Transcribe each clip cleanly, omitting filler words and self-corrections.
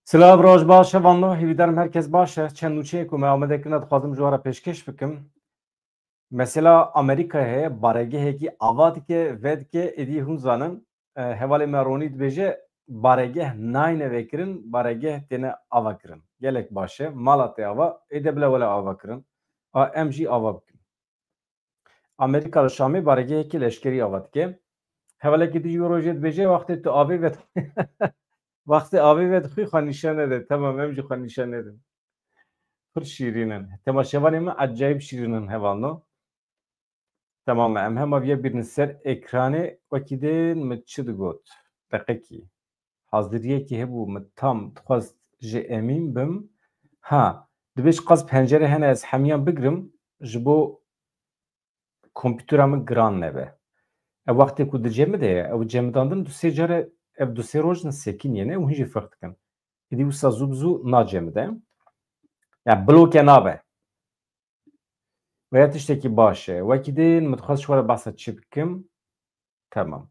Silah roj başı, vanlı hüvidarım herkes başı. Çend uçeye kume Ahmet'ekine dixwazim ji wara pêşkêş bikim. Mesela Amerika'ya baregehekî ava dike ve dike êdî hûn zanin hevalê me ronî dibêje baregeh nayne vekirin baregeh têne ava kirin. Gelek baş e mala tê ava êde bile wele ava kirin. Em jî ava bikin. Amerika li Şamê baregehekî leşkerî ava dike. Hevalekî dijî rojê dibêje wextê tu avê ve وقتی آبی وید خوی خواه نشان نده تمام همجی خواه نشان نده پر شیرینن تماشاوانی من acayip şirinin hevanlı tamam em hem aviye bir ser ekranı vakidin mi çıdı got dakiki hazırıye ki hebu mi tam tıkaz ji emin bim ha dibeş qaz pencere hene ez hemiyan bigrim ji bo kompüteramın gran nebe vakti ku dicemi de ev cemdandım du sê care ev du sê roj sekin yene ew hîn jî feq dikin îdî wisa zû bi zû nacemide yani bloke nabe veya tiştekî baş e wekî din min dixwast ji we re behsa çi bikim tamam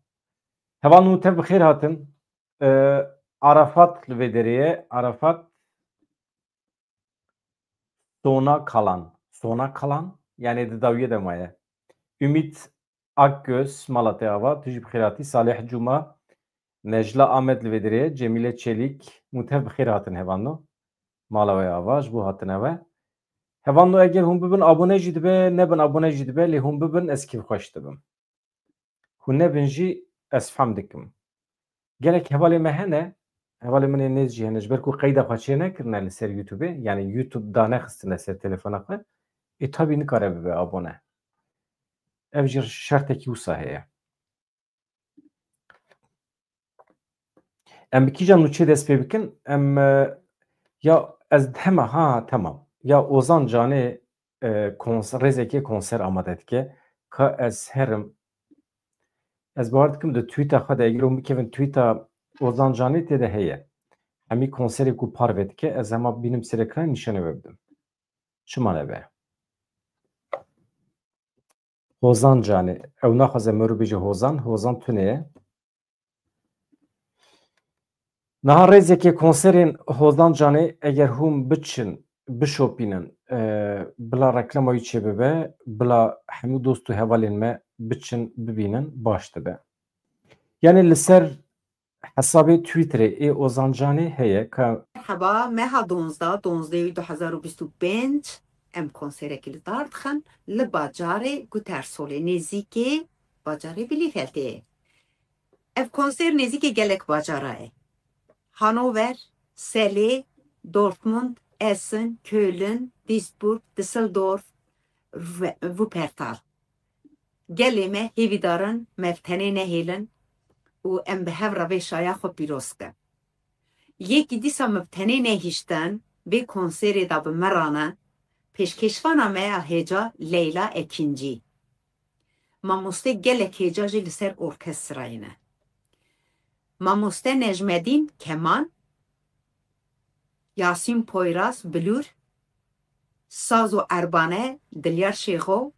hevan nû tev bi xêr hatin Arafat li vê derê Arafat sona kalan yani di dawiye de maye Ümit Akgöz Malatya ava tu jî bi xêr hatî Salih Cuma Necla Ahmet li vê derê Cemile Çelik nû tev bi xêr hatin hevan nû mala we ava ji bo hatine ve hevan nû eger hûn bibin abone jî dibe nebin abone jî dibe lê hûn bibin ez kêfxweş dibim hûn nebin jî ez fehm dikim gelek hevalê me hene hevalê min ê nêz jî hene ji ber ku qeyda xwe çê nekirine li ser YouTube'ê yani YouTube da nexistine ser telefona xwe ê tabî nikare bibe abone ev jî şertekî wisa heye em bi kîjan nû çê dest pê bikin em ya ez heme ha tamam ya Ozan Canê rêzekê konser amade dike ka ez herim ez bawer dikim di Twitter xwe de eger hûn bikevin Twitter Ozan Canê tê de heye hemî konserê ku par ve dike ez hema bînim ser ekranê nîşanê ve bidim çima nebe Ozan Canê ew naxwaze me rû bêje Hozan tune ye niha rêzekê konserên Hozan Canê eger hûn biçin bişopînin bila reklama wî çê bibe bila hemû dost û hevalên me biçin bibînin baş dibe yani li ser hesabê Twitterê ê Ozan Canê heye ka Merhaba, meha 12 em konserekî li dar dixin li bacarê Gutersolê nêzîkê bacarê Bilîfeldê. Ev konser nêzîkê gelek bacara ye. Hannover, Selê, Dortmund, Essen, Köln, Duisburg, Düsseldorf, Wuppertal. Gelê me hêvîdarin mev tenê nehêlin û em bi hev re vê şaya xwe pîroz bikin. Yekî dîsa me tenê nehîştin vê konserê da bi me rane pêşkêşvana me ya hêca Leyla Ekincî. Mamoste gelek hêca jî li ser orkestrayê ne. Mamoste Necmedîn keman, Yasîn Poyraz bilûr, saz û erbane Dilyar Şêxo,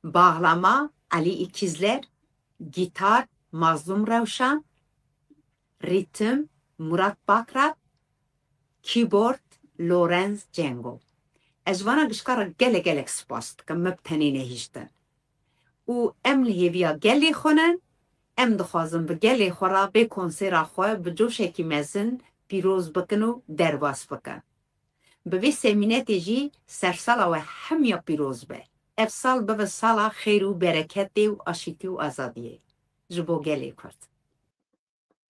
bağlama Ali İkizler, gitar Mazlum Rewşan, ritim Murat Bakrat, keyboard Lorenz Cengo. Ez vana gişkara gelek spas dikim me bi tenê nehîştin. û em li hêviya gelê xwenin em dixwazin bi gelê xwe re bê konsêra xwe bi coşekî mezin pîroz bikin û derbas bikin. Bi vê semînetê jî sersala we hemiya pîroz be. Ev sal bibe sala xêr û bereketê û aşîtî û azadiyê ji bo gelê Kurd.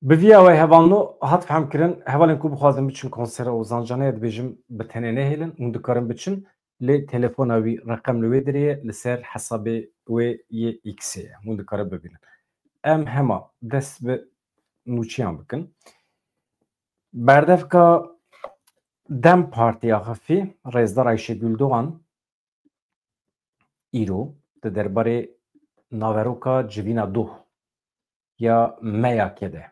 Bi vîya we hevanû hat fehm kirin hevalên ku bixwazin biçin konsera Ozan Canê dibêjim bi tenê nehêlin hûn dikarin biçin lê telefona wî reqem li wê derê li ser hesabê wê yê X'ê ye hûn dikarin bibînin em hema dest bi nûçiyan bikin berdevka Dem Partiya Xefî Rêzdar Ayşegül Doğan îro di derbarê naveroka civîna doh ya meyakê de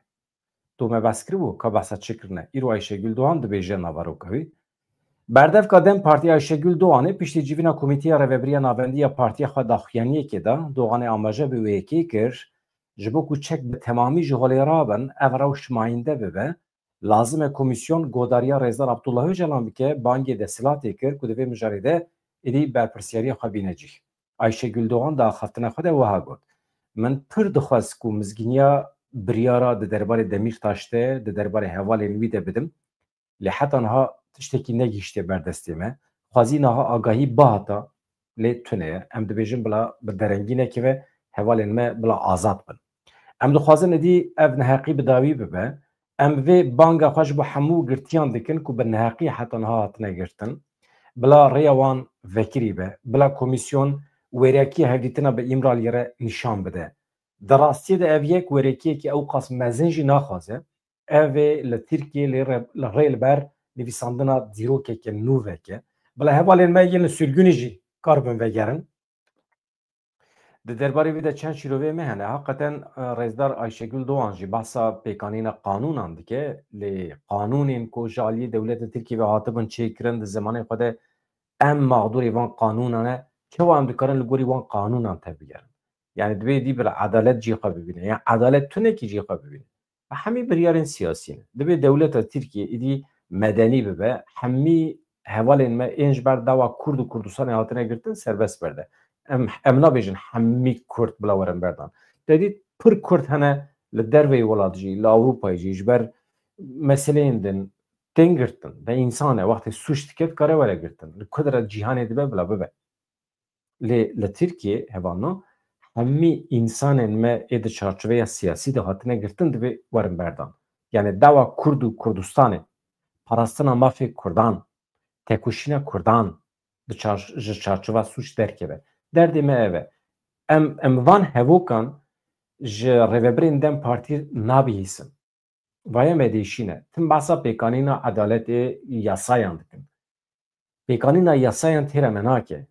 tu me behs kiribû ka behsa çi kirine îro Ayşegül Doğan dibêje naveroka wî berdevka Dem Partiya Ayşegül Doğanê piştî civîna Komîteya Rêveberiya Navendî ya partiya xwe daxuyaniyekê da Doğanê amaje bi wêyekê kir ji bo ku çek bi temamî ji holê rabin ev rew şimayînde bibe lazım komisyon godariya Rezdar Abdullah Öcalan bike bangê de silatê kir ku divê mijarê de êdî berpirsyariya xwe bînecî. Ayşegül Doğan da xeftina xwe de wiha got. Min pir dixwest ku mizgîniya biryara di derbarê Demirtaş de di derbarê hevalên wî de bidim. Lê heta niha tiştekî negîştiye berdestê me. Xwazî niha agahî bihata lê tune ye. Em dibêjin bila bi derengînekê ve hevalên me bila azad bin. Em dixwazin êdî ev neheqî bi dawî bibe. Em vê banga xwe ji bo hemû girtiyan dikin ku bi neheqî heta niha hatine girtin. Bila rêya wan vekirî be, bila komîsyon wêrekiya hevdîtina bi îmraliyê re nîşan bide. Di rastiyê de ev yek wêrekiyekî ew qas mezin jî naxwaze. Ev ê li Tirkiye li rê li ber nivîsandina dîrokeke nû veke. Bila hevalên me yên li sürgûnê jî kar bin vegerin. Di derbarê wî de çend şîrovê me hene. Heqeten Rezdar Ayşegül Doğan jî behsa pêkanîna qanûnan dike. Lê qanûnên ku ji aliyê dewletê Tirkiye ve hatibin çêkirin di zemanê xwe de em mağdurê van qanûnan e. Çawa em dikarin li gorî wan qanûnan tevbigerin. Yani divê dî bila edalet cî xwe bibîne. Yani edalet tunekî cî xwe bibîne. Hemî biryarên siyasî ne. Divê dewleta Tirkiye êdî medenî bibe. Hemî hevalên me ên ji ber dawa Kurd û Kurdistanê hatine girtin serbest berde. Em nabêjin hemî Kurd bila werin berdan. Dedî pir Kurd hene li derveyê welat jî, li Ewropayê jî ji ber meseleyên din tên girtin. Ve însan e wextê suç dike dikare were girtin. Li ku de cîhanê dibe bila bibe. Lê li Tirkiye hevano hemî însanên me ê di çarçoveya siyasî de hatine girtin divê werin berdan. Yani dawa Kurd û Kurdistanê, parastina mafê Kurdan, tekuşîna Kurdan ji çarçova suç derkeve. Derdê me ev e. Em van hevokan ji rêveberên Dem Partî nabihîsin. Vaya me değişine. Tim bahsa pêkanîna edaletê yasayan dikin. Pêkanîna yasayan têre me nake.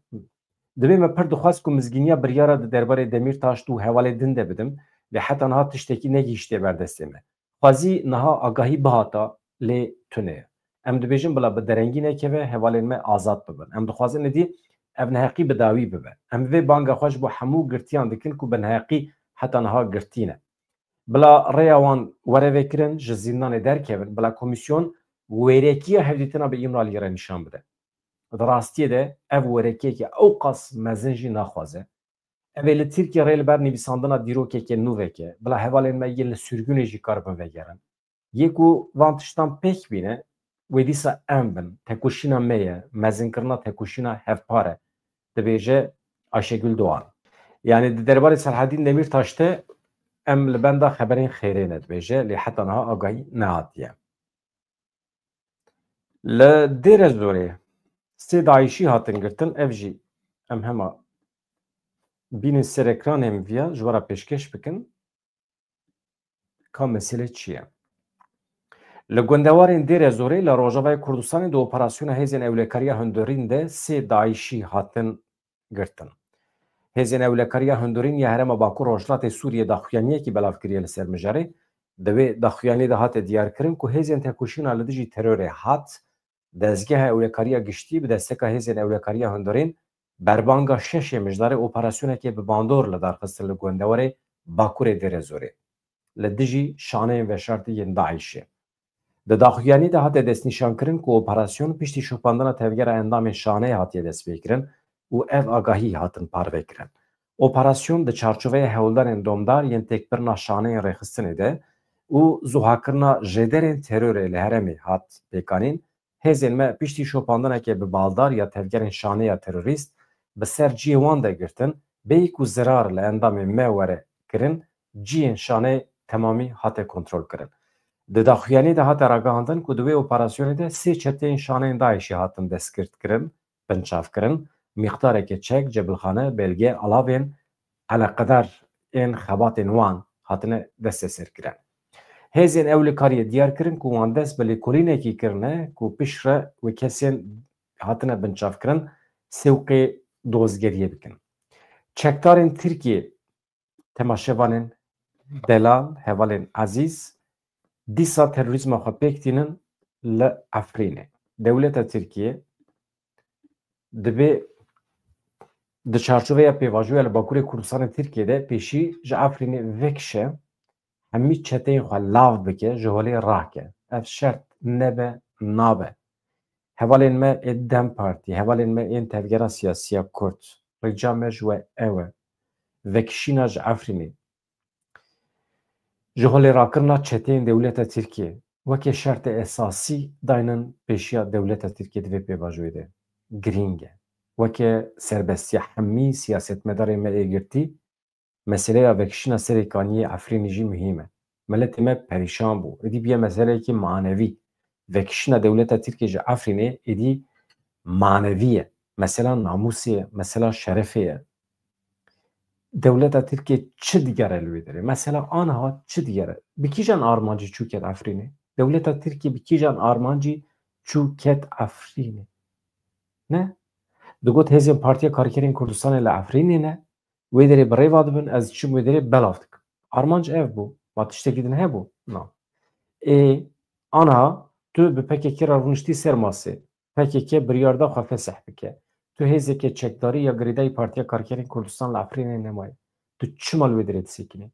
Divê me pir dixwast ku mizgîniya biryara di derbarê Demirtaş û hevalê din de bidim ve heta niha tiştekî negîştiye berdestê me. Xwazî niha agahî bihata lê tune ye. Em dibêjin bila bi derengîneke ve hevalên me azad bibin. Em dixwazin êdî ev neheqî bi dawî bibe. Em vê banga xwe ji bo hemû girtiyan dikin ku bi neheqî heta niha girtîne. Bila rêya wan were vekirin ji zîndanê derkevin, bila komîsyon wêrekiya hevdîtina bi îmraliyê re nîşan bide. Di rastiyê de ev wêrekiyekî ew qas mezin jî naxwaze. Ev ê li Tirkiye rê li ber nivîsandina dîrokeke nû veke, bila hevalên me yên li sürgûnê jî kar bin vegerin. Yê ku van tiştan pêk bîne, wê dîsa em bin, tekuşîna me ye, mezinkirina tekuşîna hevpar e, dibêje Ayşegül Doğan. Yani di derbarê Selahattin Demirtaş de em li benda xeberên xêrê ne dibêje, lê heta niha agahî nehatiye. Li Dêre Zorê sê Daişî hatin girtin, ev jî em hema bînin ser ekranên viya ji wara pêşkeş bikin ka mesele çi ye. Li gundewarên Dêre Zorê li Rojavayê Kurdistanê di operasyona hêzên ewlekariya hundirîn de sê Daişî hatin girtin. Hêzên ewlekariya hundirîn ya Herêma Bakur Rojhilatê Sûriye daxuyaniyekî belav kiriye li ser mijarê. Di wê daxuyanî de hate diyarkirin ku hêzên tekuşîna li dijî terorê hat, dezgeha ewlekariya giştî bi desteka hêzên ewlekariya hundirîn berbanga şeşê mijdarê operasyonekê bi bandor li darxistin li gundewarê Bakurê Dêre Zorê. Li dijî şaneyên veşartî yên Daişê. Di daxuyanî de hate destnîşankirin ku operasyon piştî şopandina tevgera endamên şaneyê hatiye destpêkirin û ev agahî hatin parvekirin. Operasyon di çarçoveya hewldarên domdar yên têkbirina şaneyên rêxistinê de û zuhakirina jêderên terorê li herêmê hat pêkanîn, hêzên me piştî şopandinekê bi baldar ya tevgerên şaneya terorîst bi ser ciyê wan de girtin, bêyî ku zirar li endamên me were kirin, ciyên şanê temamî hate kontrol kirin. Di daxuyanî de hate ragihandin ku di wê operasyonê de sê çeteyên şaneyên Daişî hatin destgirtkirin, binçavkirin, mîqdareke çek, cebilxane, belge, alavên eleqedar ên xebatên wan hatine desteserkirin. Hêzên ewlekariyê diyar kirin ku wan dest bi lêkolînekî kirine ku pişt re wê kesên hatine binçavkirin sewqê dozgeriyê bikin. Çekdarên Tirkiye, temaşevanên delal, hevalên ezîz, dîsa terorîzma xwe pêk tînin li Efrînê. Dewleta Tirkiye dibe di çarçoveya pêvajoya li Bakurê Kurdistanê Tirkiye'de pêşî ji Efrînê vekişe hemî çeteyên xwe lav bike ji holê rahke. ev şert nebe nabe. Hevalên me ê Dem Partî, hevalên me ên tevgera siyasiya Kurd. Rêca me ji we ew e. Vekişîna ji Efrînê. Ji holê rakirina çeteyên dewleta Tirkiye wekî şertê esasî dayinin pêşiya dewleta Tirkiye divê pêvajoyê de. Girîng e. Wekî serbestiya hemî siyasetmedarên me ê girtî, meseleya vekişîna serêkaniyê Efrînê jî muhîm e. Miletê me perîşan bû. Êdî biye meseleyekî manevî. Vekişîna dewleta Tirkiye ji Efrînê êdî manevî ye. Mesela namûsê ye, mesela şerefê ye. Dewleta Tirkiye çi digere li wê derê? Mesela aniha çi digere? Bi kîjan armancî çû ket Efrînê? Dewleta Tirkiye bi kîjan armancî çû ket Efrînê? Ne? Digot hêzên Partiya Karkerên Kurdistanê li Efrînê ne? Wê derê bi rêva dibin, ez çim wê derê belav dikim. Armanc ev bû. Ma tiştekî din hebû? Na. Aniha tu bi PKK re rûniştî ser masê. PKK biryar da xwe fesih bike. Tu hêzeke çekdarî ya girêdayî Partiya Karkerên Kurdistan li Efrînê nemaye. Tu çima li wê derê disekînî?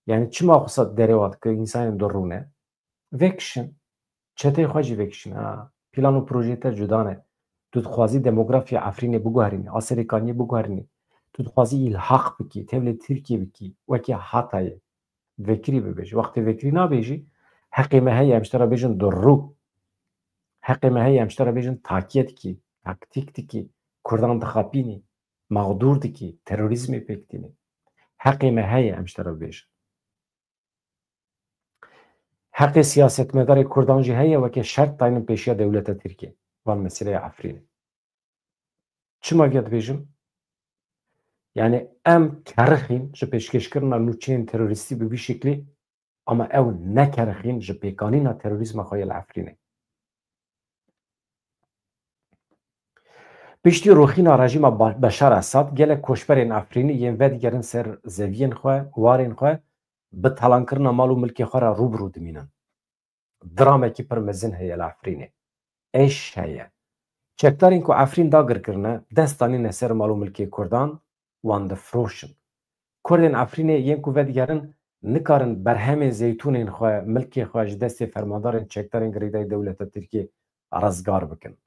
Yani çima xwesa derê wat ki însanên dirûne? Vekişin. Çetê xwe jî vekişin. Plan û projeyê te cuda ne. Tu dixwazî demografiya Efrînê biguherînî, a serêkaniyê biguherînî. Tu dixwazî îlhaq bikî, tevlê Tirkiye bikî, wekî Hatayê. Vekirî bibêje. Wextê vekirî nabêjî, heqê me heye em ji te re bêjin dirû. Heqê me heye em ji te re bêjin takiye dikî, taktik dikî, Kurdan dixapînî, mağdûr dikî, terorîzmê pêktînî. Heqê me heye em ji te re bêjin. Heqê siyasetmedarê Kurdan jî heye wekî şert dayinin pêşiya dewleta Tirkiye. Van meseleya Efrînê. Çima vê dibêjim? Yani em kerixîn ji pêşkêşkirina nûçeyên terorîstî bi vî şeklî, ama ew nekerixîn ji pêkanîna terorîzma xwe li Efrînê. Piştî rûxîna rejîma Beşar Esad, gelek koçberên Efrînî yên vedigerin ser zeviyên xwe, warên xwe bi talankirina mal û milkê xwe re rûbirû dimînin. Dramekî pir mezin heye li Efrînê. Eş heye. Çekdarên ku Efrîn dagirkirine, dest danîne ser mal û milkê Kurdan, wan difroşin. Kurdên Efrînê yên ku vedigerin nikarin berhemên zeytûnên xwe, milkê xwe ji destê fermandarên çekdarên girêdayî dewleta Tirkiye rezgar bikin.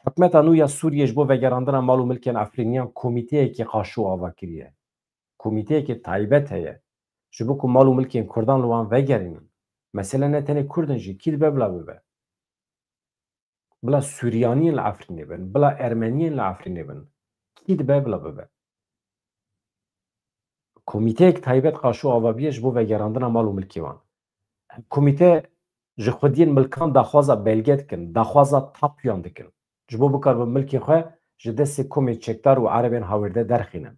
Hikûmeta nû ya Sûriye ji bo vegerandina mal û milkên Efrîniyan komîteyekî qaşû ava kiriye. Komîteyekî taybet heye ji bo ku mal û milkên Kurdan li wan vegerînin. Mesele ne tenê Kurdin jî kî dibe bila bibe. Bila Sûriyaniyên li Efrînê bin, bila Ermeniyên li Efrînê bin. Kî dibe bila bibe. Komîteyek taybet qaşû ava biye ji bo vegerandina mal û milkê wan. Komîte ji xwediyên milkan daxwaza belge dikin, daxwaza tapyan dikin. Ji bo bikarbin milkê xwe ji destê komê çekdar û erebên hawirde derxînin.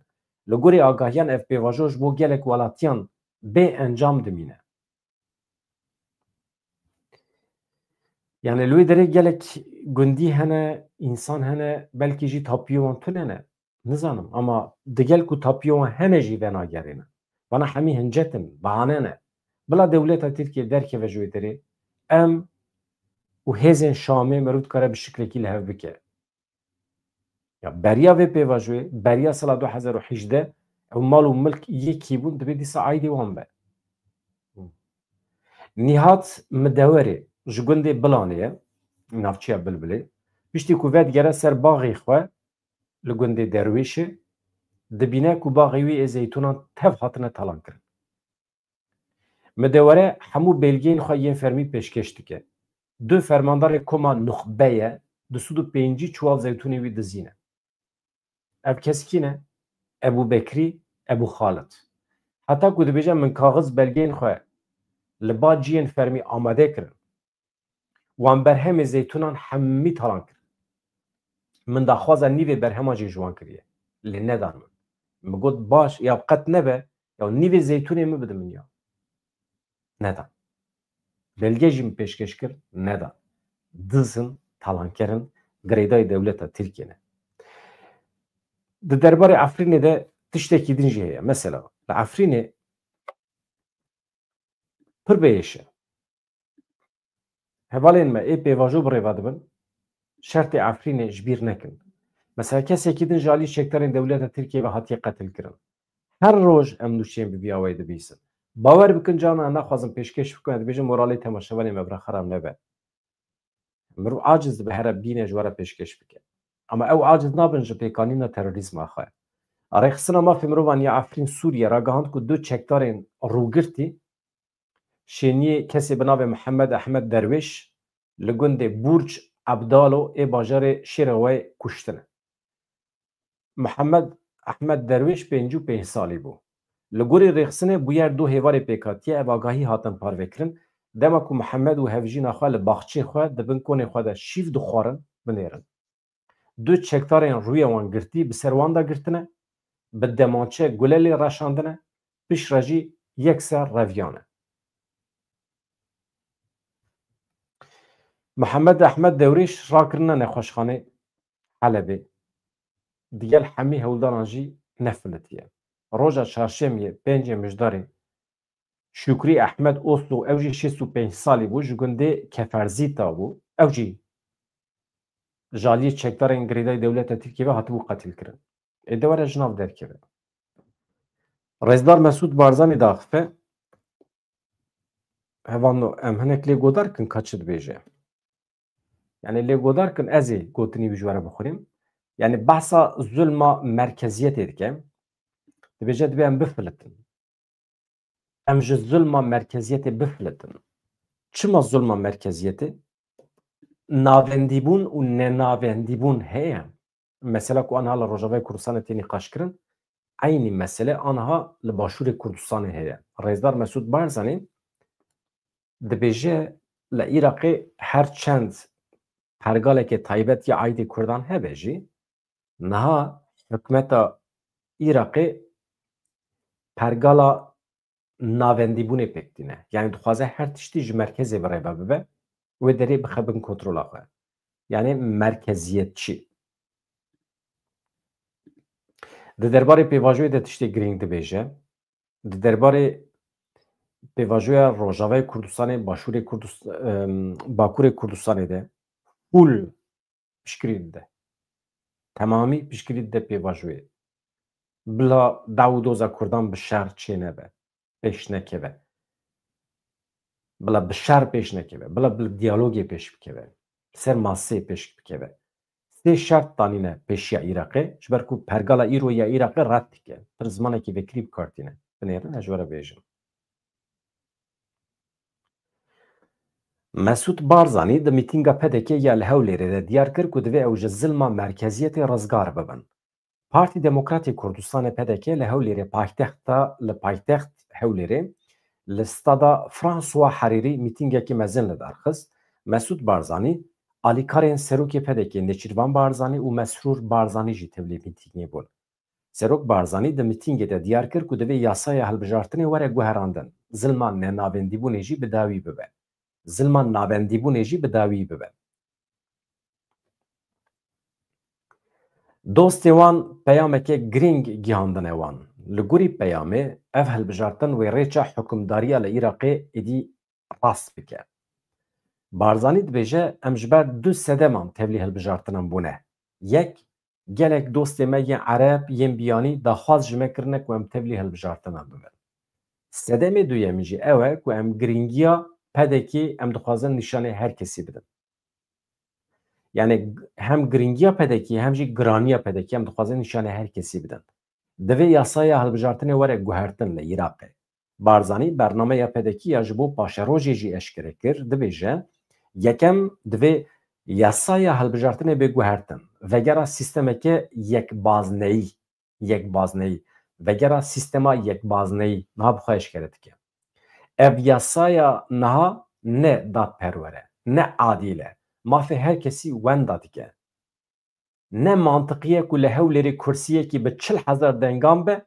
Li gorî agahiyan ev pêvajo ji bo gelek welatiyan bê encam dimîne. Yani li wê derê gelek gundî hene, însan hene, belkî jî tapiyê wan tune ne. Nizanim ama digel ku tapiyê wan hene jî venagerîne. Bana hemî hincetin, bahane ne. Bila dewleta Tirkiye derkeve ji wê derê, em û hêzên Şamê merû dikare bi şiklekî li hev bike. Ya beriya vê pêvajoyê, beriya sala 2018 ew mal û milk yekî bûn dibe dîsa aydê wan be. Nîhat Midewerê ji gundê Bilanê ye, navçeya Bilbilê, piştî ku vedigere ser baxê xwe li gundê Derwêşê, dibîne ku baxê wî ê zeytûnan tev hatine talankirin. Midewere hemû belgeyên xwe yên fermî pêşkêş dike. Du fermandarê Koma Nuxbe ye, di sûd û pêncî çuval zeytûnê wî dizîne. Ev kes kî ne? Ebu Bekrî, Ebu Xalit. Heta ku dibêje min kaxiz belgeyên xwe li ba ciyên fermî amade kirin. Wan berhemê zeytûnan hemî talan kirin. Min daxwaza nîvê berhema jî ji wan kiriye. Lê nedan min. Min got baş, ya qet nebe, ya nîvê zeytûnê min bide min ya. Nedan. Belge jî min pêşkêş kir, nedan. Dizin, talankerin, girêdayî dewleta Tirkiye. Di derbarê Efrînê de tiştekî din jî heye. Mesela li Efrînê pir bêyêş e. Hevalên me ê pêvajo bi rêva dibin, şertê Efrînê ji bîr nekin. Mesela kesekî din ji alî çekdarên dewleta Tirkiye ve hatiye qetil kirin. Her roj em nûçeyên bi vîya wê dibîsin. باور بکن جانا نخوازم پیشکش بکنم بیجه مورالی تماشاوانی مبرا خرام نبه مرو عاجز به هر بینه جواره پیشکش بکن اما او عاجز نابن جو پیکانینا تروریسم آخواه اره خسنا ما فی مروان یا افرین سوریه را گهاند که دو چکتارین روگرتی شینی کسی بناب محمد احمد درویش لگند بورج عبدالو ای باجار شیروی کشتنه محمد احمد درویش 55 سالی بو لگوری رخصنه بویر دو هیوار پیکاتیه او آگاهی هاتن پاروکرن دما کو محمد و هفجین آخواه لباخچه خواه دبن کنه خواه ده شیف دو خوارن بنیرن دو چکتارین روی وان گرتی بسروان دا گرتنه به دمانچه گللی راشاندنه پیش راجی یک سر رویانه محمد احمد دوریش را کرنه نخوشخانه حلبه دیگل حمی هولدانجی نفلتیه روژا چهارشنبه 5 مجداری شکری احمد اوسلو اوجی 65 سالی بو جگنده کفرزیتا بو اوجی جالی چکدارین گریدای دولت ترکیه هاتبو قتل کرن ادوار جناف درکبه رزدار مسعود بارزانی داخفه هوانو ام هنک لی گودار کن kaçıd بیجه yani لی گودار کن ازی گوتنی بجواره بخوریم yani bahsa zulma merkeziyet edike بیجه دبی ام بفلتن ام ji zulma merkeziyeti biflitin çima zulma merkeziyeti navendîbûn û nenavendîbûn heye mesela ku anha li Rojavayê Kurdistanê tê nîqaş kirin aynı mesele anha li Başûrê Kurdistanê heye Rêzdar Mesûd Barzanî dibêje li Iraqê her çend pergalekê taybet ya aydê Kurdan hebe jî niha hikûmeta Iraqê pergala navendîbûnê pêk dîne yani dixwaze her tiştî ji merkezê birêve bibe wê derê bixebin kontrola xwe yani merkeziyetçî di derbarê pêvajoyê de tiştê girîng dibêje di derbarê pêvajoya Rojavayê Kurdistanê Başûrê Bakurê Kurdistanê de hûl piştgirî dide temamî piştgirî dide pêvajoyê bila daw û doza Kurdan bi şer çê nebe pêş nekeve bila bi şer pêş nekeve bila bi diyalogê pêş bikeve ser maseyê pêş bikeve sê şert danîne pêşiya Iraqê ji ber ku pergala îro ya Iraqê ret dike pir zimanekî vekirî bikartîne binêrin ez ji we re bêjim Mesûd Barzanî di mîtînga pedekê ya li Hewlêrê de diyar kir ku divê ew ji zilma merkeziyetê rizgar bibin Partî Demokratê Kurdistanê pedekê li Hewlêrê paytexta li paytext Hewlêrê li stada François Herîrî mîtîngekî mezin li derxist Mesûd Barzanî alîkarên serokê pedekê Nêçîrvan Barzanî û Mesrûr Barzanî jî tevlî mîtîngê bûn Serok Barzanî di mîtîngê de diyar kir ku divê yasaya hilbijartinê were guherandin zilma nenavendîbûnê jî bi dawî bibe zilma navendîbûnê jî bi dawî bibe Dostê wan peyameke girîng gihandine wan li gorî peyamê ev hilbijartin wê rêça hikûmdariya li Iraqê êdî rast bike Barzanî dibêje em ji ber du sedeman tevlî hilbijartinan bûne yek gelek dostê me yên Ereb yên biyanî daxwaz ji me kirine ku em tevlî hilbijartinan bibin sedemê duyemî jî ew e ku em girîngiya pedekê em dixwazin nîşanê her kesî bidin yani hem girîngiya pedekî hem jî giraniya pedekî em dixwazin nîşanê her kesî bidin divê yasaya hilbijartinê were guhertin li Iraqê Barzanî bernameya pedekî ya ji bo paşerojê jî eşkere kir dibêje yekem divê yasaya hilbijartinê bê guhertin vegera sîstemeke yekbazneyî vegera sîstema yekbazneyî niha bi xwe eşkere dike ev yasaya niha ne dadperwer e ne adîl e mafê her kesî wenda dike ne mantiqiye ku li Hewlêrê kursiyekî bi 40,000 dengan be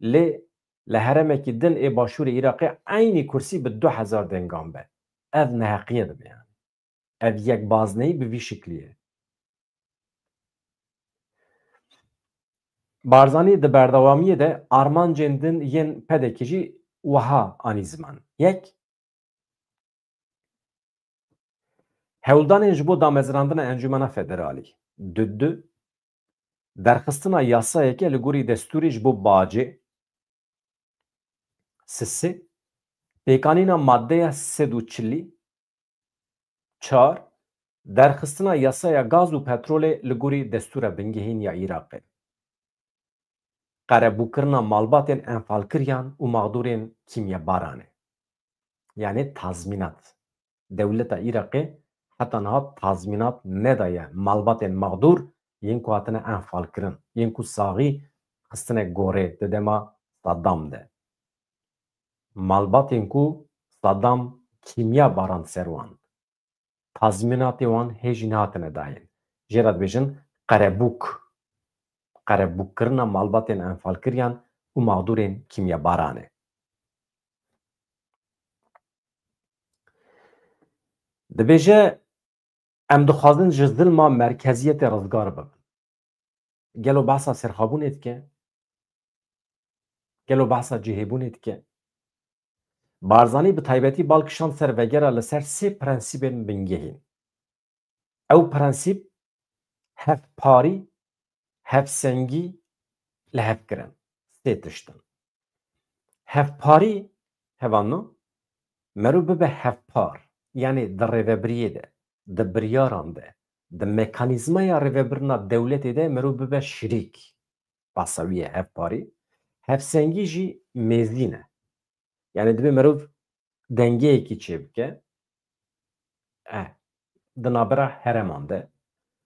lê li heremekî din ê Başûrê Iraqê aynî kursî bi 2,000 dengan be ev neheqiye dibe yani ev yekbazneyî bi vî şiklî ye Barzanî di berdewamiyê de armancên din yên pedekê jî wiha anî ziman yek hewldanên ji bo damezrandina Encûmena Federalî du derxistina yasayeke li gorî destûrê ji bo bacê سه پیکانینا ماده 340 4 درخستنا یاسaya gaz û petrolê li gorî destûra bingehîn ya Iraqê. Qerebûkirina malbatên enfalkiriyan û mağdurên kimyebaran e. Yani tazminat. Dewleta Iraqê heta niha tazminat nedaye malbatên mağdur yên ku hatine enfalkirin. Yên ku saxî xistine gorê di dema Saddam de. Malbatên ku Saddam kimyebaran ser wan. Tazminatê wan hêjî nehatine dayên. Jê re dibêjin qerebûk. Qerebûkkirina malbatên enfalkiriyan û mağdurên kimyebaran e. Dibêje em dixwazin ji zilma merkeziyetê rizgar bibin. Gelo behsa serxwebûnê dike, gelo behsa cihêbûnê dike. Barzanî bi taybetî balkişand ser vegera li ser sê prensîbên bingehîn. Ew prensîp hevparî, hevsengî li hev kirin. Sê tiştin. Hevparî hevano merû bibe hevpar. Yani di rêvebiriyê de, di biryaran de, di mekanîzmaya rêvebirina dewletê de merû bibe şirîk. Basa wî ye hevparî. Hevsengî jî mêzîn e. Yani dibe merûv dengeyekî çêbike di navbera hereman de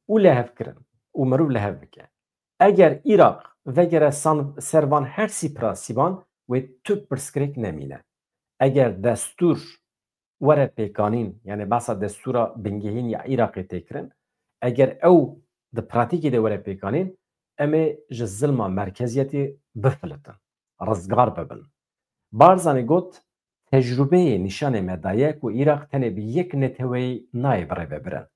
û li hev kirin û merûv li hev bike. Eger Iraq vegere servan her sî prensîban wê tu pirsgirêk nemîne. Eger destûr were pêkanîn yani behsa destûra bingehîn ya Iraqê tê kirin, eger ew di pratîkê de were pêkanîn, em ê ji zilma merkeziyetê bifilitin, rizgar bibin. Barzanî got tecrübeyê nîşanê me daye ku Iraq tenê bi yek neteweyî nayê birêvebirin.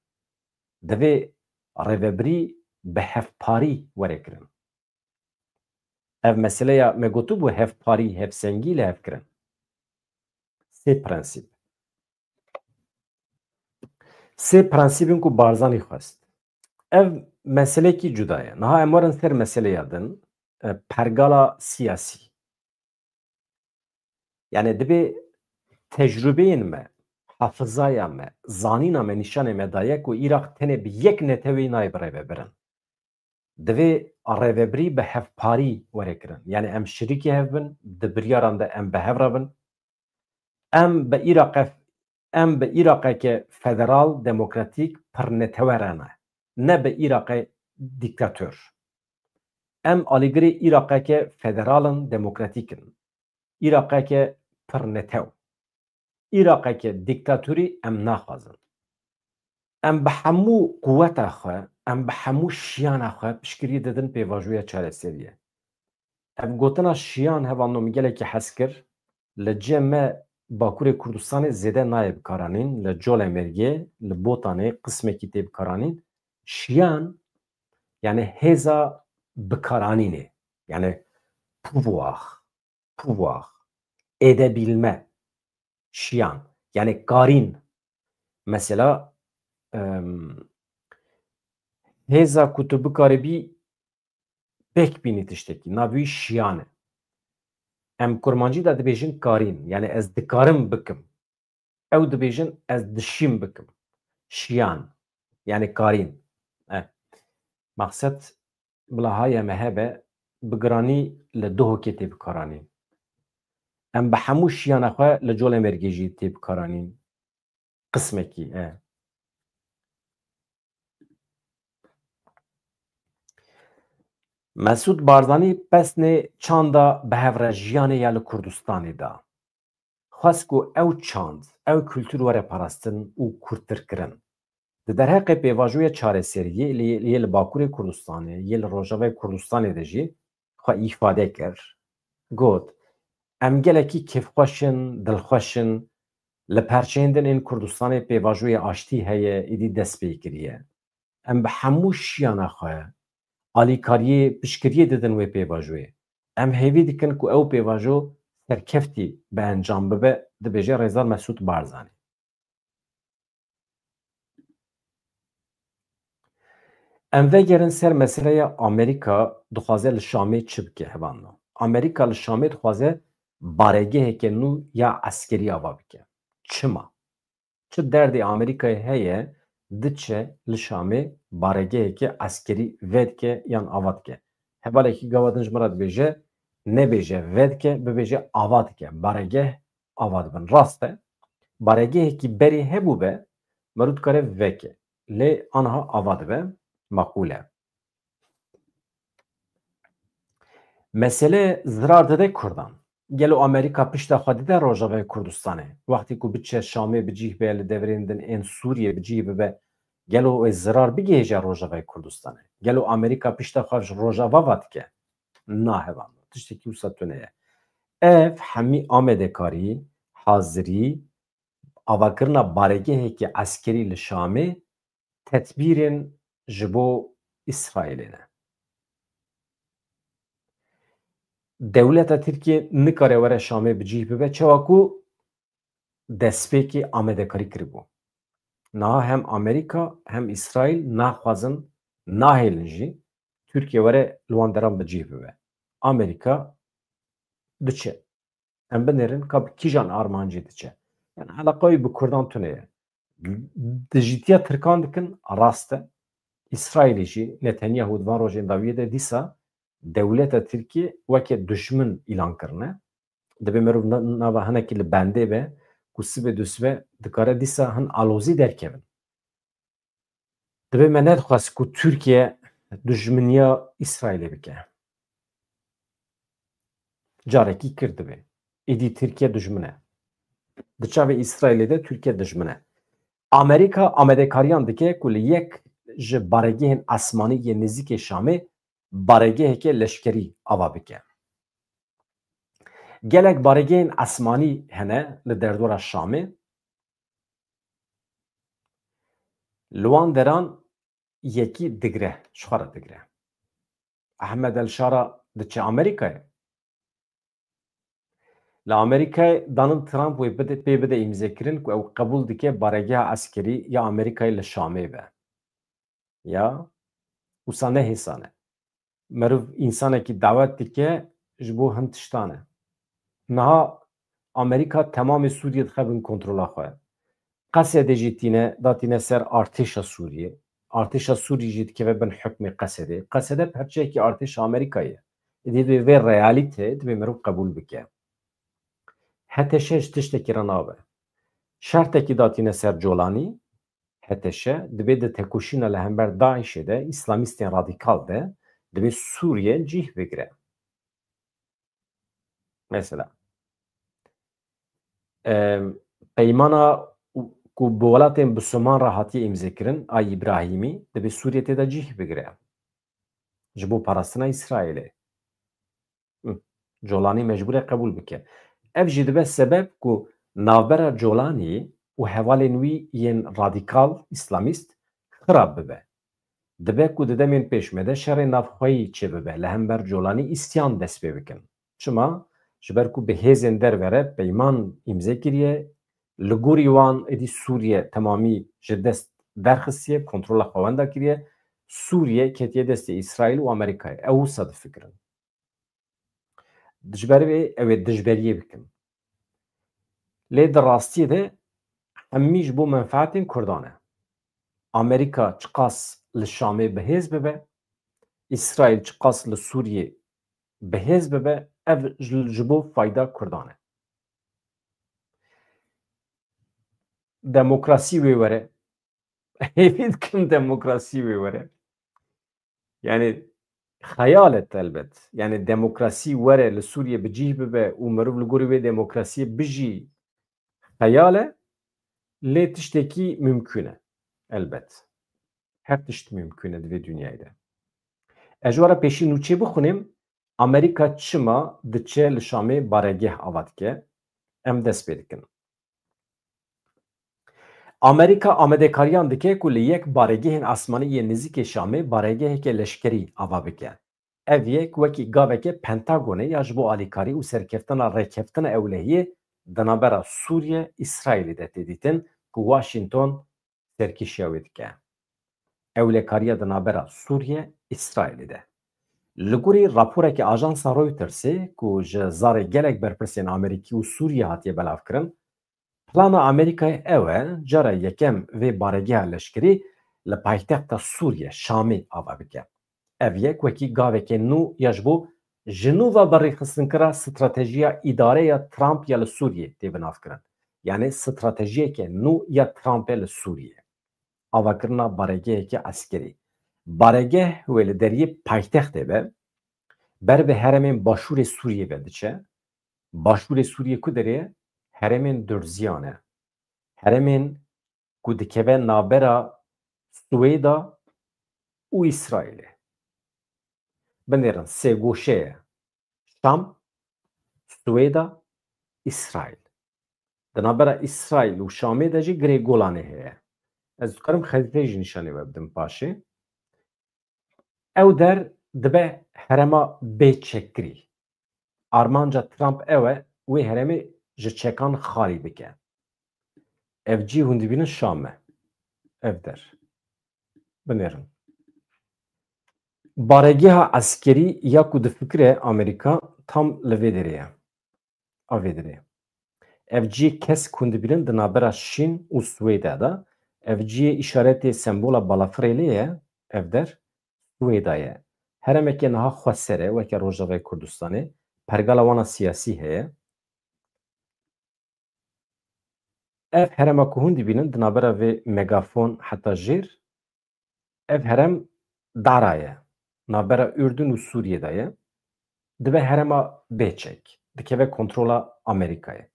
Divê rêvebirî bi hevparî were kirin. Ev meseleya me gotibû hevparî, hevsengî li hev kirin. Sê prensîp. Sê prensîbin ku Barzanî xwest. Ev meselekî cuda ye. Niha em werin ser meseleya din pergala siyasî. Yani dibe tecrübeyên me, hafızaya me, zanîna me nîşanê me daye ku Iraq tenê bi yek neteweyî nayê birêvebirin. Divê rêvebirî bi hevparî were kirin. Yani em şirîkê hev bin, di biryaran de em bi hev re bin. Em bi Iraqeke federal, demokratîk pirnetewer ne. Ne bi Iraqê dîktatör. Em alîgirê Iraqeke federalin, demokratîkin. Iraqeke pirnetew. Iraqeke dîktatörî em naxwazin. Em bi hemû quweta xwe, em bi hemû şiyana xwe piştgirî didin pêvajoya çareseriyê. Ev gotina şiyan hevano min gelekî hez kir, li cem me Bakurê Kurdistanê zêde nayê bikaranîn, li Colemêrgê, li Botanê qismekî tê bikaranîn. Şiyan yani hêza bikaranînê. Yani pouvoir, edebilme. Şiyan. Yani karîn. Mesela hêza ku tu bikarî bî pêk bînî tiştekî. Navî şiyan e. Em kurmancî de dibêjin karîn. Yani ez dikarim bikim. Ew dibêjin ez dişîm bikim. Şiyan. Yani karîn. Maqsed bilahaya me hebe bi giranî li Duhokê tê bikaranîn. Em bi hemû şiyana xwe li Colemêrgê jî tê bikaranîn. Qismekî. Mesûd Barzanî pesnê çanda bihevre jiyanê ya li Kurdistanê da. Xwest ku ew çand, ew kültûr were parastin û kurttirkirin. Di derheqê pêvajoya çareseriyê yê li Bakurê Kurdistanê yê li Rojavayê Kurdistanê de jî xwe îfade kir. Got em gelekî kêfxweşin, dilxweşin, li perçeyên din ên Kurdistanê pêvajoya aştî heye, êdî dest pê kiriye. Em bi hemû şiyana xwe alîkariyê piştgiriyê didin wê pêvajoyê. Em hêvî dikin ku ew pêvajo serkeftî bi encam bibe, dibêje Rêzar Mesûd Barzanî. Em vegerin ser meseleya Amerîka dixwaze li Şamê çi bike hevano. Amerîka li Şamê dixwaze baregeheke nû ya eskerî ava bike. Çima? Çi derdê Amerîkayê heye diçe li Şamê baregeheke eskerî vedike yan ava dike. Hevalekî gava din ji min re dibêje nebêje vedike bibêje ava dike. Baregeh ava dibin. Rast e baregehekî berê hebû be merû dikare veke. Lê aniha ava dibe maqûl e. Mesele zirar dide Kurdan. Gelo Amerika pişta xwe dide Rojavayê Kurdistanê. Wextê ku biçe Şamê bicih be li devrên din ên Sûriye bicih bibe gelo wê zirar bigihêje Rojavayê Kurdistanê. Gelo Amerika pişta xwe ji Rojava ve dike. Nahevan. Tiştekî wisa tune ye. Ev hemî amedekarî, hazirî, avakirina baregehekî eskerî li Şamê tedbîrên ji bo İsraîlê ne. Dewleta Tirkiye nikare were Şamê bicih bibe çawa ku destpêkê amedekarî kiribû. Niha hem Amerîka hem İsraîl naxwazin nahêlin jî Tirkiye were li wan deran bicih bibe. Amerîka diçe. Em binêrin ka kîjan armancî diçe. Yani helaqayê bi Kurdan tune ye. Dijîtiya Tirkan dikin rast e. İsraîlê jî Netanyahu di van rojên dawiyê de dîsa dewleta Tirkiye weke dijmin îlan kirine. Dibe merov nava hinekî li bendê be ku sibê dûsibe dikare dîsa hin alozî derkevin. Dibe me nedixwast ku Tirkiye dijminiya İsraîlê bike. Carekî kir dibe. Êdî Tirkiye dijmin e. Di çavê İsraîlê de Tirkiye dijmin e. Amerika amedekariyan dike ku li yek ji baregehên esmanî yên nêzîkê Şamê baregeheke leşkerî ava bike. Gelek baregehên esmanî hene li derdora Şamê li wan deran yekî digire, ji xwe re digire. Ehmed El-Şara diçe Amerîkayê. Li Amerîkayê danin Trump wê pê bide îmzêkirin ku ew qebûl dike baregeha eskerî ya Amerîkayê li Şamê be. Ya wisa ne hêsan e. Merov însanekî dawet dike ji bo hin tiştan e. Niha Amerîka temamê Sûriye dixebin kontrola xwe. Qesedê jî tîne datîne ser artêşa Sûriye. Artêşa Sûriyê jî dikeve bin hukmê Qesedê. Qesede perçeyekî artêşa Amerîkayê ye. Divê vê realîte divê merov qebûl bike. Heteşe ji tiştekî re nabe. Şertekî datîne ser Colanî, Heteşe dibe di tekoşîna li hember Daişê de İslamîstên radîkal de dibe Sûriye cih bigire. Mesela peymana ku bi welatên bi Soman re hatiye îmzêkirin a İbrahîmî dibe Sûriye tê de cih bigire. Ji bo parastina İsraîlê. Colanî mecbûr e qebûl bike. Ev jî dibe sebeb ku navbera Colanî û hevalên wî yên radîkal İslamîst xirab bibe. Dibe ku di demên pêşme de şerê navxweyî çêbibe li hember Colanî îstyan dest pê bikin. Çima? Ji ber ku bi hêzên derve peyman îmze kiriye, li gorî wan êdî Sûriye temamî ji dest derxistiye, kontrola xwe wenda kiriye, Sûriye ketiye destê İsraîl û Amerîkayê. Ew wisa difikirin. Ji ber vê ew ê dijberiyê bikin. Lê di rastiyê de hemî ji bo menfaetên Kurdan e. Amerîka çiqas li Şamê bihêz bibe, İsraîl çiqas li Sûriyê bihêz bibe, ev ji bo fayda Kurdan e. Demokrasî wê were, hêvî dikim demokrasî wê were. Yani xeyal et elbet. Yani demokrasî were li Sûriye bicih bibe û merov li gorî wê demokrasiyê bijî xeyal e, lê tiştekî mümkün e. Elbet. Her tişt mümkün e divê dünyayê de. Ez ji wara pêşî nûçê bixwînim, Amerîka çima diçe li Şamê baregeh ava dike, em dest pê dikin. Amerîka amedekariyan dike ku li yek baregehên esmanî yên nêzîkê Şamê baregeheke leşkerî ava bike. Ev yek wekî gaveke Pentagonê ya ji bo alîkarî û serkeftina rêkeftina ewlehiyê di navbera Sûriye İsraîlê de tê dîtin ku Washington serkişiya wê dike. Ewlekariya di navbera Sûriye İsraîlê de. لگوری راپوره که آژانسا رویترسه که جزار گلک برپرسین آمریکی و سوریه هاتیه بلاف کرن پلان آمریکای اوه جاره یکم و بارگیه لشکری لپایتخت سوریه شامی آوا بکه. ev yek wekî gavekê nû ya ji bo jinûva berrêxistinkirea stratejiya îdareya Trump ya li Sûriyê tê binavkirin. Yani stratejiyeke nû ya Trumpê li Sûriyê. Avakirina baregeheke eskerî. Baregeh wê li deriyê paytextê ve ber bi heremên başûrê Sûriyê ve diçe. Başûrê Sûriyê ku derê? Heremên Durziyan e. Heremên ku dikeve navbera Swêda û İsraîlê. Binêrin sê goşeyê Şam, Swêda, İsraîl. Di navbera İsraîl û Şamê de jî girê Golanê heye. Ez dikarim xeriteyê jî nîşanî we bidim paşê. Ew der dibe herema bêçekkirî. Armanca Trump ew e wê heremê ji çekan xalî bike. Ev cî hûn dibînin Şam e. Ev der. Binêrin. Baregeha eskerî ya ku difikire Amerîka tam li vê derê ye. A vê derê. Ev cî kes ku hûn dibînin di navbera Şîn û Swêdê de ev ciyê îşaretê sembola balafirê lê ye ev der Swêda ye. Heremeke niha xweser e weke Rojavayê Kurdistanê pergala wana siyasî heye. Ev herema ku hûn dibînin di navbera vê megafon heta jêr ev herem Dara ye. Navbera Ürdün û Sûriyê de ye. Dibe herema bêçek. Dikeve kontrola Amerîkayê.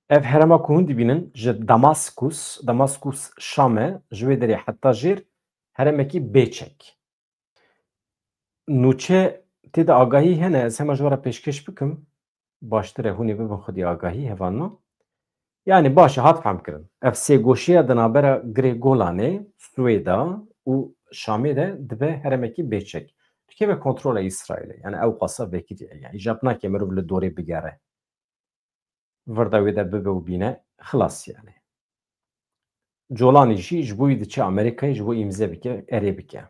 Ev herema ku hûn dibînin ji Damaskus Şamê ji wê derê heta jêr heremekî bêçek. Nûçe tê de agahî hene ez hema ji we re pêşkêş bikim. Baştir e hûn ê bibin xwedî agahî hevan me. Yani baş e hat fehm kirin. Ev sêgoşiya di navbera girê Golanê, Swêda û Şamê de dibe heremekî bêçek. Dikeve kontrola İsraîlê. Yani ew qasa vekiriye. Yani îjab nake mirov li dorê bigere. Virda wê de bibe û bîne xilas yani. Colanî jî ji bo wî diçe Amerîkayê ji bo îmze bike, erê bike.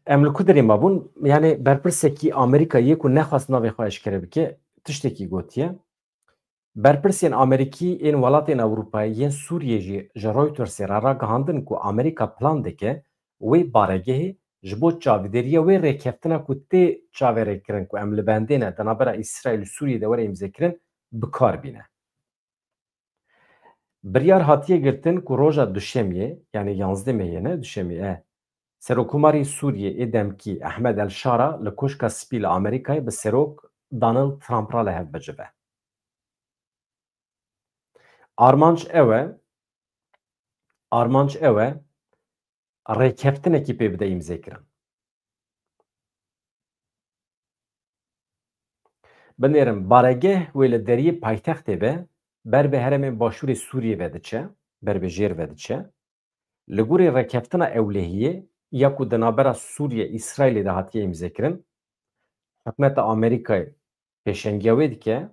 Em li ku derê mabûn yani berpirsekî Amerîkayê ku nexwast navê xwe eşkere bike tiştekî gotiye. Berpirsên Amerîkî ên welatên Ewropayê yên Sûriyê jî ji Reutersê re ragihandin ku Amerîka plan dike wê baregehê ji bo çavdêriya wê rêkeftina ku tê çaverêkirin ku em li bendê ne di navbera İsraîl û Sûriyê de were îmzekirin bikar bîne. Biryar hatiye girtin ku roja duşemiyê yani 11 Meyê duşemiyê Serokkomarê Sûriyê ê demkî Ehmed el-Şara li koşka spî li Amerîkayê bi serok Donald Trump re li hev bicive. Armanc ew e rêkeftinekî pê bide îmzêkirin. Binêrin baregeh wê li deriyê paytextê ve ber bi heremên başûrê Sûriyê ve diçe, ber bi jêr ve diçe. Li gorî rêkeftina ewlehiyê ya ku di navbera Sûriye İsraîlê de hatiye îmzêkirin, hikûmeta Amerîkayê pêşengiya wê dike,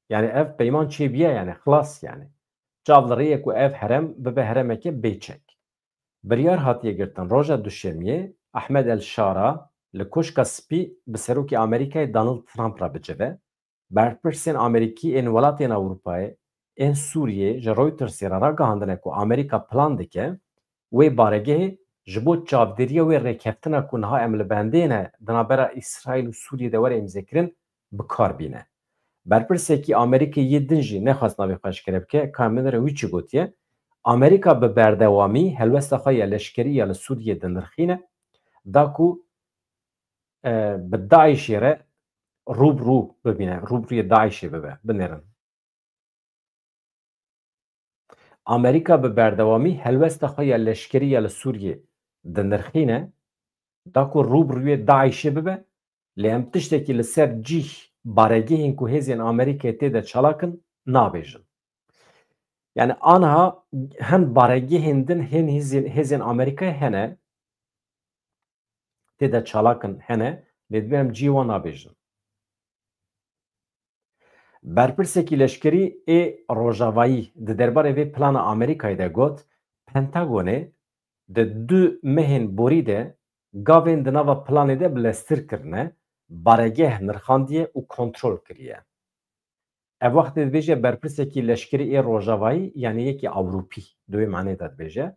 yani ev peyman çêbiye yani xilas yani. Cav li rêyê ku ev herem bibe heremeke bêçek. Biryar hatiye girtin roja duşemiyê Ehmed el-Şara li koşka spî bi serokê Amerîkayê Donald Trump re bicive. Berpirsên Amerîkî ên welatên Ewropayê ên Sûriyê ji Reutersê re ragihandine ku Amerîka plan dike wê baregehê ji bo çavdêriya wê rêkeftina ku niha em li bendê ne di navbera İsraîl û Sûriyê de were îmzekirin bikar bîne. Berpirsekî Amerîkayê din jî nexwast navê xwe eşkere bike, kamînera wî çi gotiye? Amerîka bi berdewamî helwesta xwe ya leşkerî ya li Sûriyê dinirxîne da ku bi Daişê re rûbrû bibîne, rûbrûyê Daişê bibe. Binêrin. Amerîka bi berdewamî helwesta xwe ya leşkerî ya li Sûriyê dinirxîne da ku rûbrûyê Daişê bibe lê em tiştekî li ser cih baregehên ku hêzên Amerîkayê tê de çalakin nabêjin. Yani aniha hin baregehên din hin hêzên Amerîkayê hene tê de çalakin hene lê dibe em cî wan nabêjin. Berpirsekî leşkerî ê Rojavayî di derbarê vê plana Amerîkayê de got Pentagonê de du mehên borî de gavên di nava planê de bileztir kirine, baregeh nirxandiye û kontrol kiriye. Ev wextê dibêje berpirsekî leşkerî ê Rojavayî yanî yekî Ewropî duê manê de dibêje.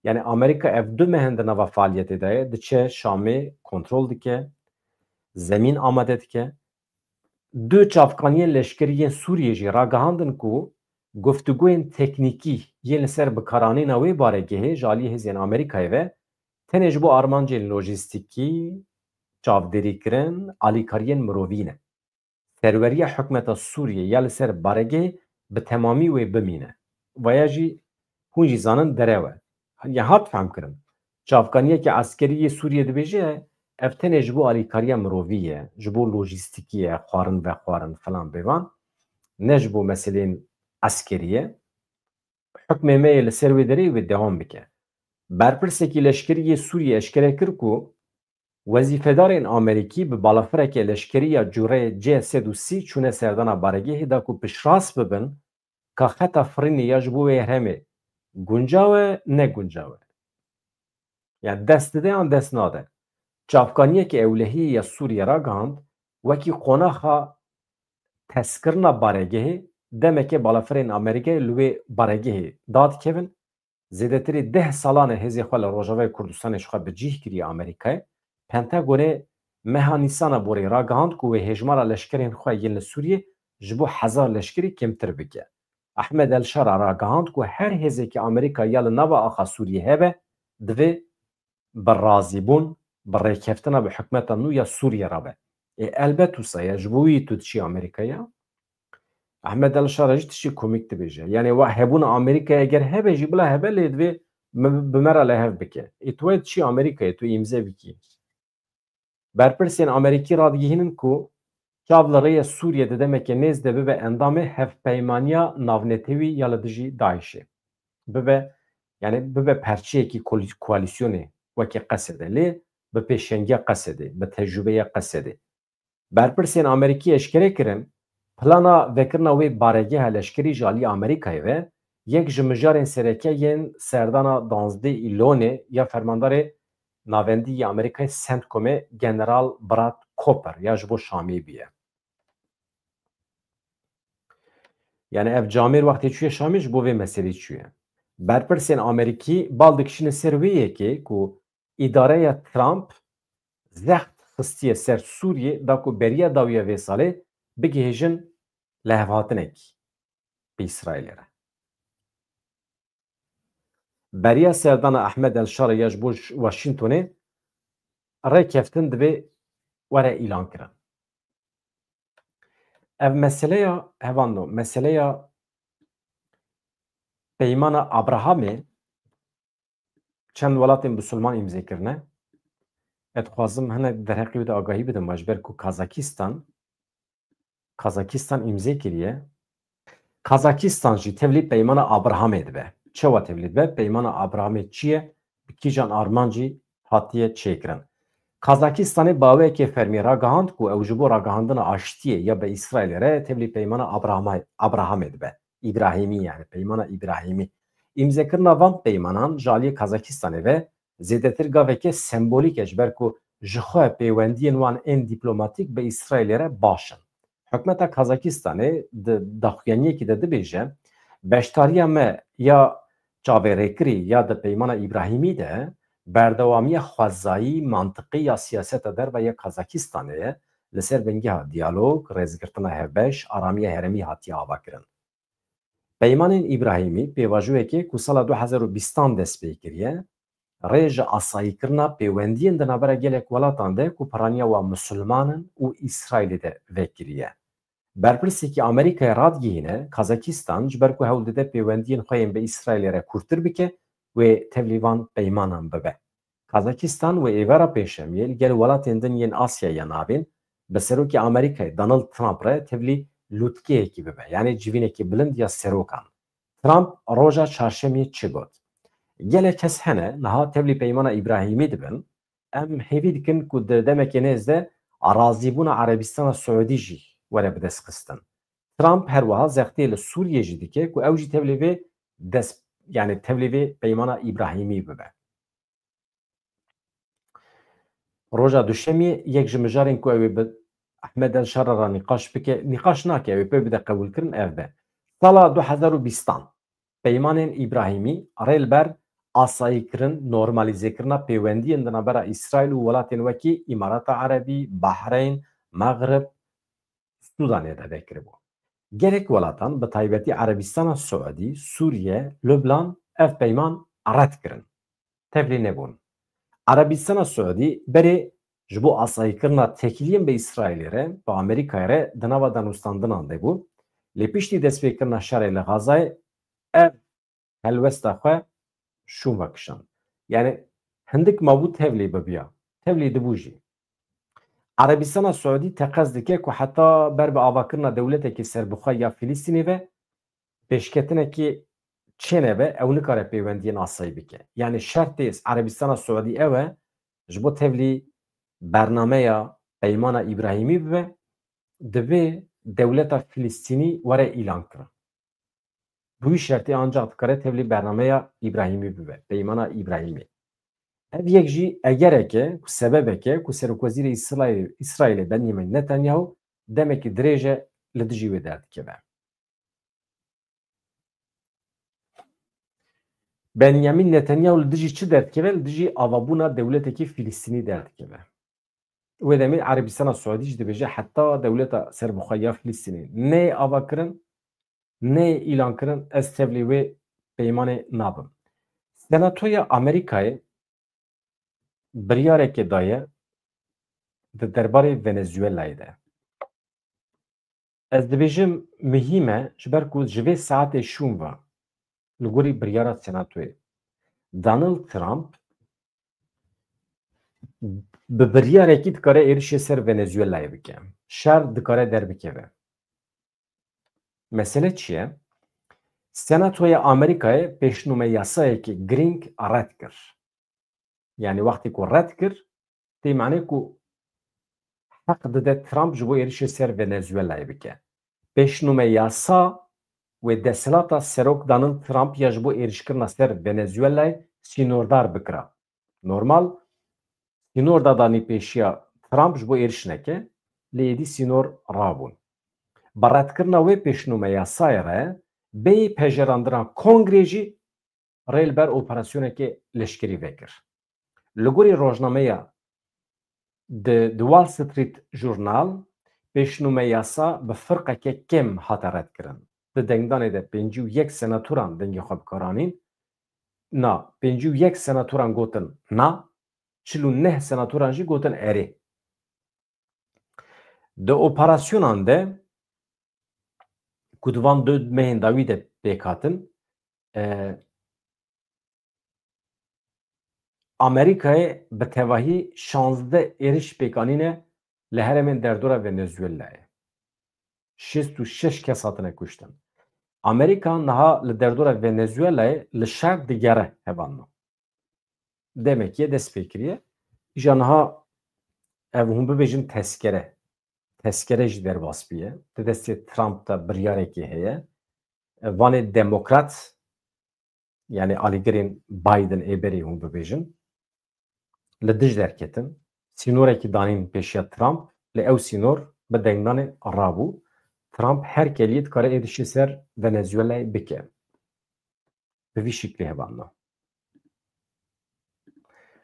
Yani Amerika ev du mehên di nava faaliyetê de ye, diçe Şamê kontrol dike, zemîn amade dike. Du çavkaniyên leşkerî yên Sûriyê jî ragihandin ku guftugûyên teknîkî yên li ser bikaranîna wê baregehê ji aliyê hêzên Amerîkayê ve tenê ji bo armancên lojîstîkî, çavderîkirin, alîkariyên mirovî ne. Serweriya hikûmeta Sûriyê ya li ser baregehê bi temamî wê bimîne. Vaya jî hûn jî zanin derew e. Ya hat femkirin. Çavkaniyekî eskerî yê Sûriyê dibêje ev tenê ji bo alîkariya mirovî ye, ji bo lojîstîkî ye, xwarin vexwarin filan bêvan, ne ji bo meselên eskerî ye. Hikmê me yê li ser wê derê wê dewam bike. Berpirsekî leşkerî yê Sûriyê eşkere kir ku wezîfedarên Amerîkî bi balafireke leşkerî ya cûreyê C-330 çûne serdana baregehê da ku piştrast bibin ka xeta firînê ya ji bo wê herêmê guncaw e ne guncaw e. Yani dest dide yan dest nade. Çavkaniyekî ewlehiyê ya Sûriye ragihand wekî qonaxa teskirina baregehê demeke balafirên Amerîkayê li wê baregehê dadikevin. Zêdetirî 10 salan e hêzê xwe li Rojavayê Kurdistanê ji xwe bi cih kiriye Amerîkayê. Pentagonê meha Nîsana borê ragihand ku wê hejmara leşkerên xwe yên li Sûriyê ji bo 1000 leşkerî kêmtir bike. Ahmed El-Şara ragihand ku her hêzekî Amerîka ya li nava axa Sûriyê hebe divê bi razîbûn bi rêkeftina bi hikûmeta nû ya Sûriye re be. Elbet wisa ye ji bo wî tu diçî Amerîkaya Ahmed El-Şara jî tiştî komîk dibêje. Yani we hebûna Amerîkayê eger hebe jî bila hebe lê divê bi me re lehev bike. Tu yê diçî Amerîkayê tu îmze bikî. Berpirsên Amerîkî radigihînin ku çav li rêya Sûriyê di demeke nêz de bibe endamê hevpeymaniya navnetewî ya li dijî Daişê. Bibe yani bibe perçeyekî koalîsyonê wekî qesede lê bi pêşengiya qesede, bi tecrübeya qesede. Berpirsên Amerîkî eşkere kirin plana vekirina wê baregeha leşkerî ji aliyê Amerîkayê ve yek ji mijarên serekeyên serdana 12 îlonê ya fermandarê navendî yê Amerîkayê CENTCOMê General Brad Cooper ya ji bo Şamê bûye. Yani ev camêr wextê çûye Şamê ji bo vê meselê çûye. Berpirsên Amerîkî bal dikişine ser wê yekê ku îdareya Trump zext xistiye ser Sûriyê da ku beriya dawiya vê salê bigihêjin lehevhatinekî bi İsraîlê re. Beriya serdana Ahmed El-Şara ya ji bo Washingtonê rêkeftin divê were îlan kirin. Ev meseleya hevando meseleya peymana Abrahamê çend welatên Musulman îmzê kirine. Ez dixwazim hinek derheqê wê de agahî bidim ji ber ku Kazakistan îmzê kiriye. Kazakistan jî tevlî peymana Abrahamê dibe. Çawa tevlî dibe? Peymana Abrahamê çi ye? Bi kîjan armancî hatiye çêkirin. Kazakistanê baweyekê fermî ragihand ku ew ji bo ragihandina aştiyê ya bi İsraîlê re tevlî peymana Abrahamê dibe. İbrahîmî yani peymana İbrahîmî. İmzekirina van peymanan ji aliyê Kazakistanê ve zêdetir gaveke sembolîk e ji ber ku ji xwe peywendiyên wan ên dîplomatîk bi İsraîlê re baş in. Hikûmeta Kazakistanê di daxuyaniyekî de dibêje beşdariya me ya çavêrêkirî ya di peymana İbrahîmî de berdewamiya xwezayî mantiqî ya siyaseta derve Kazakistanê ye li ser bingeha diyalog, rêzgirtina hevbeş, aramiya herêmî hatiye avakirin. Peymanên İbrahîmî pêvajoyekê ku sala 2020 dest pê kiriye, rê ji asayîkirina peywendiyên di navbera gelek welatan de ku piraniya wa Musulmanin û İsraîlê de vekiriye. Berpirsekî Amerîkayê radgihîne Kazakistan ji ber ku hewl dide peywendiyên xwe yên bi İsraîlê re kûrtir bike wê tevlî van peymanan bibe. Kazakistan wê êvara pêşemiyê li gel welatên din yên Asyaya navên bi serokê Amerîkayê Donald Trump re tevlî lûtkeyekî bibe. Yani civînekî bilind ya serokan. Trump roja çarşemiyê çi got? Gelek kes hene niha tevlî peymana İbrahîmî dibin em hêvî dikin ku di demekê nêz de arazîbûna Erebistana Suudî jî were bi dest xistin. Trump her wiha zextiyê li Sûriyê jî dike ku ew jî tevlî vê dest yani tevlî vê peymana İbrahîmî bibe. روجا دوشمی یک جمجارین کو اوی به احمد الشر را نقاش بکه نقاش ناکه اوی بده قبول کرن اف به سال 2020 پیمان ابراهیمی ریل بر آسایی کرن نورمالیزه کرنا پیوندی اندنا برا اسرائیل و ولاتین وکی امارات عربی بحرین مغرب سودانه ده بکره بو gerek welatan bi taybetî Erebistana Suedî, Sûriye, Lübnan ev peyman red kirin. Tevlî nebûn. Erebistana Suedî berê ji bo asayîkirina tekiliyên bi İsraîlê re bi Amerîkayê re di nava danûstandinan de bû. Lê piştî destpêkirina şerê li Gazayê ev helwesta xwe şûn vekişand. Yani hindik mabû tevlî bibiya. Tevlî dibû jî. Erebistana Suedî teqez dike ku heta ber bi avakirina dewletekî serbixwe ya Filîstînê ve pêşketinekî çêne be ew nikare peywendiyên asayî bike. Yani şertê Erebistana Suedî ew e ji bo tevlî bernameya peymana İbrahîmî bibe divê dewleta Filîstînî were îlan kirin. Bu şertê ancak dikare tevlî bernameya İbrahîmî bibe. Peymana İbrahîmî. Ev yek jî egereke ku sebebeke ku Serokvezîrê İsraîlê Benyamin Netanyahu demekî dirêje li dijî wê derdikeve. Benyamin Netanyahu li dijî çi derdikeve? Li dijî avabûna dewletekî Filîstînî derdikeve. Wê demê Erebistana Suedî jî dibêje heta dewleta serbixwe ya Filîstînê nê ava kirin nê îlan kirin ez tevlî wê peymanê nabim. Senatoya Amerîkayê biryareke daye di derbarê Venezuelayê de. Ez dibêjim mihîm e ji ber ku ji vê saetê şûn ve li gorî biryara Senatoyê Donald Trump bi biryarekî dikare êrişê ser Venezuelayê bike. Şer dikare derbikeve. Mesele çi ye? Senatoya Amerîkayê pêşnûme yasayekî girîng red kir. Yani wextê ku red kir tê manê ku heq dide Trump ji bo êrişê ser Venezuelayê bike. Pêşnûme yasa wê desthilata Serok Donald Trump ya ji bo êrişkirina ser Venezuelayê sînordar bikira. Normal sînorda danî pêşiya Trump ji bo êrişineke lê êdî sînor rabûn. Bi redkirina wê pêşnûme yasayê re bêyî pejirandina Kongrê jî rê li ber operasyonekê leşkerî vekir. Li gorî rojnameya The Wall Street Journal pêşnûme yasa bi firqeke kêm hate redkirin. Di dengdanê de 51 senatoran dengê xwe bikaranîn. Na 51 senatoran gotin na 49 senatoran jî gotin erê. Di operasyonan de ku di van du mehên dawî de pêkhatin Amerîkayê bi tevahî 16 êriş pêkanîne li herêmên derdora Venezuelayê. 66 kes hatine kuştin. Amerîka niha li derdora Venezuelayê li şer digere hevanno. Demek ki destpêkiriye îja niha ev hûn bibêjin tezkere. Tezkere jî derbas bûye. Di destê Trump da biryarekî heye. Vanê demokrat yani alîgirên Biden êberê hûn bibêjin li dij derketin. Sînorekî danîn pêşiya Trump li ew sînor bi dengdanê rabû. Trump her keliyê dikare êrişê ser Venezuelayê bike. Bi vî şiklî hevanna.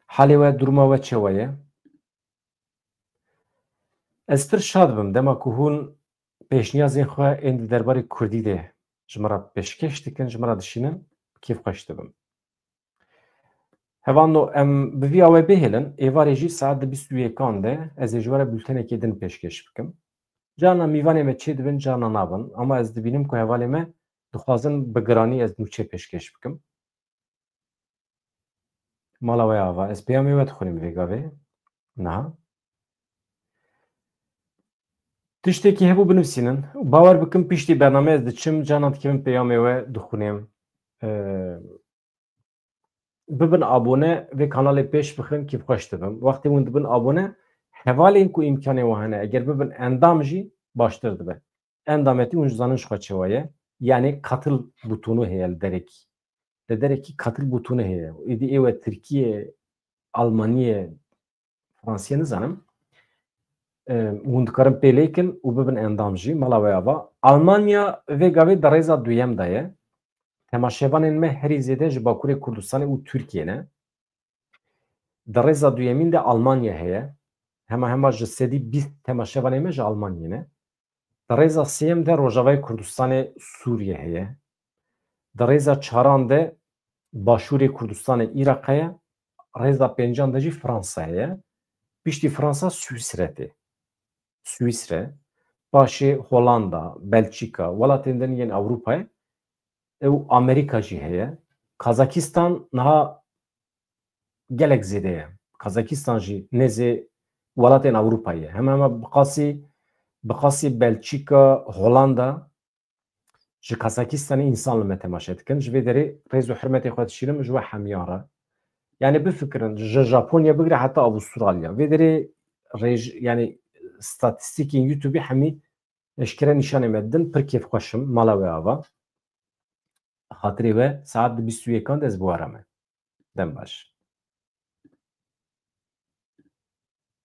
Halê we durma we çawa ye? Ez pir şad bim dema ku hûn pêşniyazên xwe ên di derbarê Kurdî de ji me re pêşkeş dikin, ji me re dişînin kêf xweş dibim. Hevanno em bi vî awe bihêlin êvarê jî saet di 21 de ez ê ji we re bültenekê din pêşkeş bikim. Carna mîvanê me çê dibin, carna nabin ama ez dibînim ku hevalê me dixwazin bi giranî ez nûçe pêşkeş bikim. Mala we ava ez peyamê we dixwînim vê gavê? Niha. Tiştekî hebû binivîsînin. Bawer bikim piştî bername ez diçim carna dikevim peyamê we dixwînim. Bibin abone ve kanalê pêş bixin kêf xweş dibim. Wextê hûn dibin abone hevalên ku îmkanê wan hene eger bibin endam jî baştir dibe. Endametî hûn ji zanin ji xwe çawa ye? Yani katıl butonu heye li derekî. Li derekî katıl butonu heye. Êdî êwe Tirkiye, Almaniye, Fransiye nizanim. Hûn dikarin pêlêkin û bibin endam jî mala wê ava. Almanya vê gavê di rêza duyem de ye. Temaşevanên me herî zêde ji Bakurê Kurdistanê û Tirkiye ne. Di rêza duyemîn de Almanya heye. Hema ji sedî bîst temaşevanê me ji Almanyê ne. Di rêza sêyem de Rojavayê Kurdistanê Sûriye heye. Di rêza çaran de Başûrê Kurdistanê Îraqê ye. Rêza pêncan de jî Fransa heye. Piştî Fransa Swîsre tê. Swîsre, paşê Hollanda, Belçîka, welatên din yên Ewropayê û Amerîka jî heye. Kazakistan niha gelek zêde ye. Kazakistan jî nêzê welatên Ewropayê ye. Hema biqasî Belçîka, Hollanda ji Kazakistanê însan li me temaşe dikin. Ji vê derê rêz û hirmetê xwe dişîrim ji we hemiyan re. Yani bifikirin ji Japonya bigire heta Avustralya. Vê derê yani statîstikên YouTube'ê hemî eşkere nîşanê me didin. Pir kêfxweşim mala wê ava. Hatirê we saet di 21 de ez bi we re me. Dem baş.